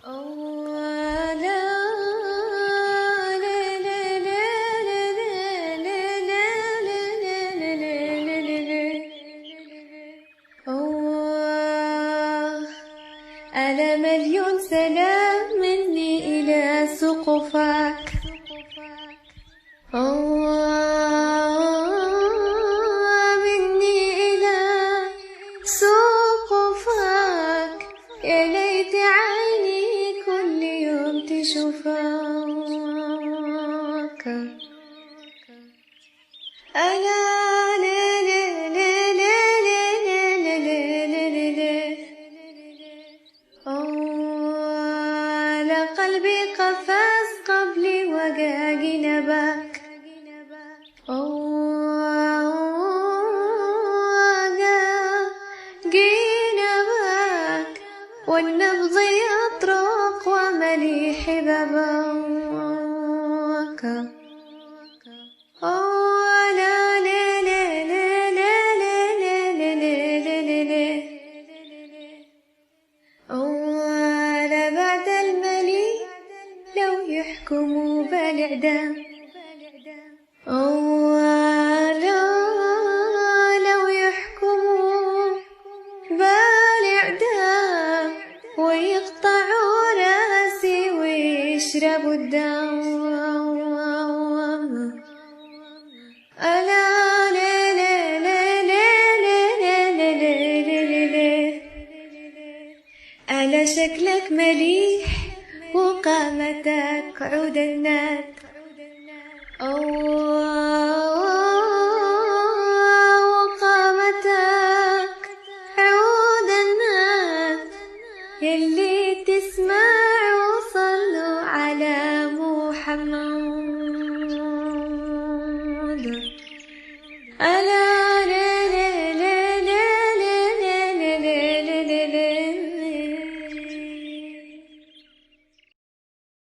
ألا مليون سلام مني إلى سقفك، مني إلى سقفك، يا ليت عيني كل يوم تشوفك. ألا قلبي قفز قبلي وقع جنبك، جنبك والنبض يطرق ومليح بابك. بعد الملي لو يحكموا بالإعدام، لو يحكموا بالإعدام ويقطعوا راسي ويشربوا الدم. ألا ألا شكلك مليح وقامتك عود الناد، وقامتك عود الناد، يلي تسمع وصلوا على محمد. ألا